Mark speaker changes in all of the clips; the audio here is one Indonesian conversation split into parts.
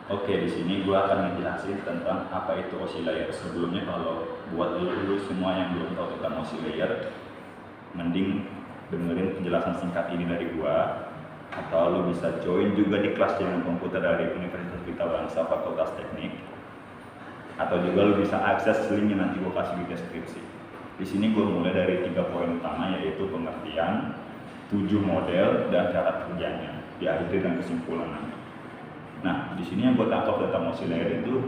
Speaker 1: Oke, di sini gue akan menjelaskan tentang apa itu OSI layer. Sebelumnya kalau buat dulu semua yang belum tahu tentang OSI layer, mending dengerin penjelasan singkat ini dari gue, atau lo bisa join juga di kelas jaringan komputer dari Universitas Pelita Bangsa Fakultas Teknik, atau juga lo bisa akses linknya nanti gue kasih di deskripsi. Di sini gue mulai dari 3 poin utama, yaitu pengertian, 7 model, dan cara kerjanya, diakhiri dengan kesimpulan nanti. Nah, di sini yang gue tangkap tentang OSI layer itu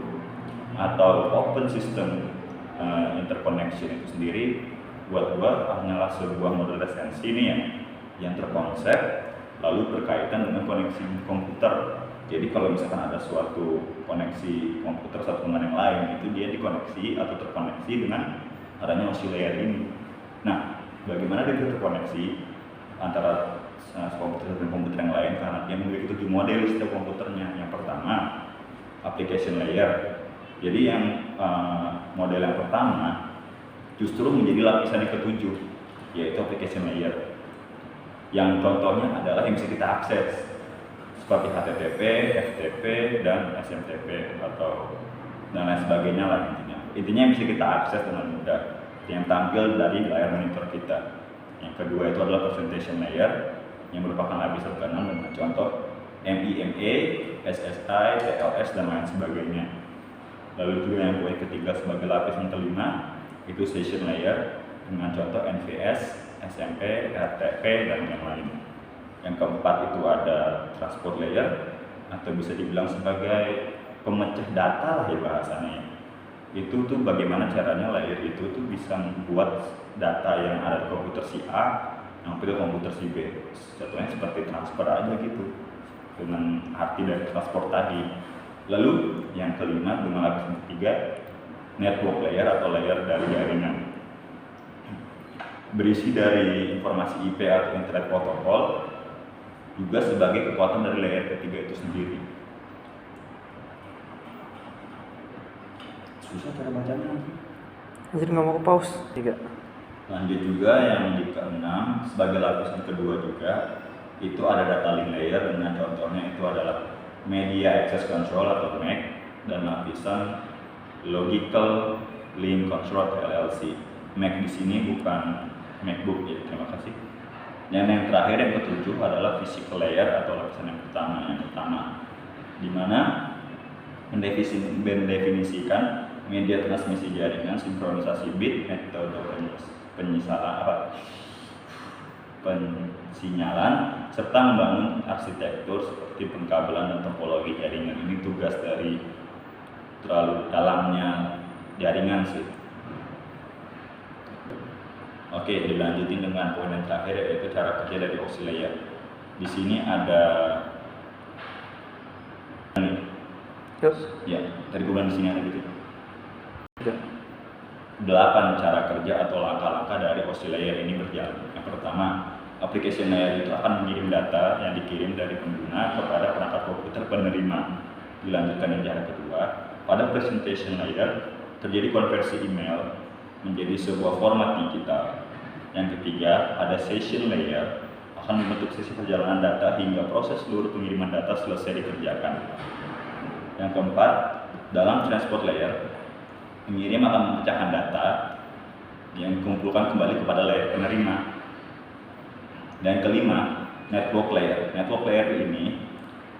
Speaker 1: atau Open System Interconnection itu sendiri, buat gue hanyalah sebuah model resensi nih yang terkonsep lalu berkaitan dengan koneksi komputer. Jadi kalau misalkan ada suatu koneksi komputer satu dengan yang lain, itu dia dikoneksi atau terkoneksi dengan adanya OSI layer ini. Nah, bagaimana dia terkoneksi antara komputer dan komputer yang lain, karena dia memiliki 7 model setiap komputernya. Yang pertama, application layer. Jadi yang model yang pertama justru menjadi lapisan yang ke-7, yaitu application layer. Yang contohnya adalah yang bisa kita akses seperti HTTP, FTP, dan SMTP atau dan lain sebagainya lah intinya. Intinya yang bisa kita akses dengan mudah, yang tampil dari layar monitor kita. Yang kedua itu adalah presentation layer, yang merupakan lapisan ke-6 dengan contoh MEMA, SSI, TLS, dan lain sebagainya. Lalu juga yang poin ketiga sebagai lapisan kelima itu session layer dengan contoh NVS, SMP, RTP, dan yang lain. Yang keempat itu ada transport layer atau bisa dibilang sebagai pemecah data lah ya bahasanya. Itu tuh bagaimana caranya layer itu tuh bisa membuat data yang ada di komputer si A sampai ke komputer si B. Contohnya seperti transfer aja gitu, dengan arti dari transport tadi. Lalu yang kelima dengan lapisan ketiga, network layer atau layer dari jaringan, berisi dari informasi IP atau internet protokol, juga sebagai kekuatan dari layer ketiga itu sendiri. Susah cara bacanya.
Speaker 2: Jadi nggak mau ke pause 3.
Speaker 1: Lanjut juga yang di ke-6 sebagai lapisan kedua juga itu ada data link layer, dengan contohnya itu adalah media access control atau MAC, dan lapisan logical link control atau LLC. MAC di sini bukan MacBook ya, terima kasih. Dan yang terakhir yang ke-7 adalah physical layer atau lapisan yang pertama, di mana mendefinisikan media transmisi jaringan, sinkronisasi bit, metode pensinyalan, serta membangun arsitektur seperti pengkabelan dan topologi jaringan. Ini tugas dari terlalu dalamnya jaringan sih. Oke, dilanjutin dengan poin yang terakhir, yaitu cara kerja dari OSI layer. Di sini ada ya, tadi gue bilang di sini ada gitu. 8 cara kerja atau langkah-langkah dari OSI layer ini berjalan. Yang pertama, application layer itu akan mengirim data yang dikirim dari pengguna kepada perangkat komputer penerima. Dilanjutkan yang cara kedua, pada presentation layer terjadi konversi email menjadi sebuah format digital. Yang ketiga, ada session layer akan membentuk sesi perjalanan data hingga proses seluruh pengiriman data selesai dikerjakan. Yang keempat, dalam transport layer, pengirim akan memecahkan data yang dikumpulkan kembali kepada layer penerima. Dan kelima, network layer. Network layer ini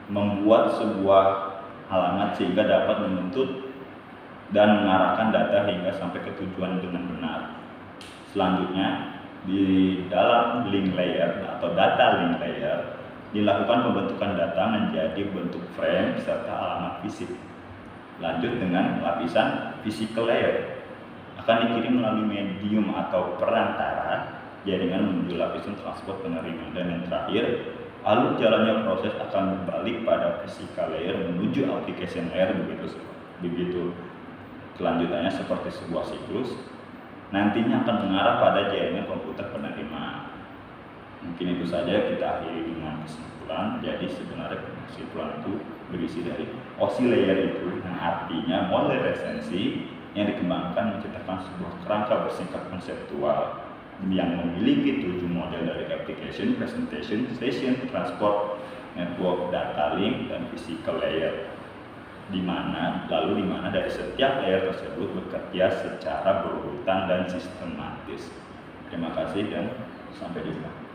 Speaker 1: membuat sebuah alamat sehingga dapat menuntut dan mengarahkan data hingga sampai ke tujuan dengan benar. Selanjutnya, di dalam link layer atau data link layer dilakukan pembentukan data menjadi bentuk frame serta alamat fisik. Lanjut dengan lapisan physical layer, akan dikirim melalui medium atau perantara jaringan menuju lapisan transport penerima. Dan yang terakhir, alur jalannya proses akan berbalik pada physical layer menuju application layer, begitu kelanjutannya seperti sebuah siklus, nantinya akan mengarah pada jaringan komputer penerima. Mungkin itu saja, kita akhiri dengan kesimpulan. Jadi sebenarnya kesimpulan itu berisi dari OSI layer itu, yang artinya model resensi yang dikembangkan menciptakan sebuah kerangka bersingkat konseptual yang memiliki 7 model dari application, presentation, session, transport, network, data link, dan physical layer. lalu di mana dari setiap layer tersebut bekerja secara berurutan dan sistematis. Terima kasih dan sampai jumpa.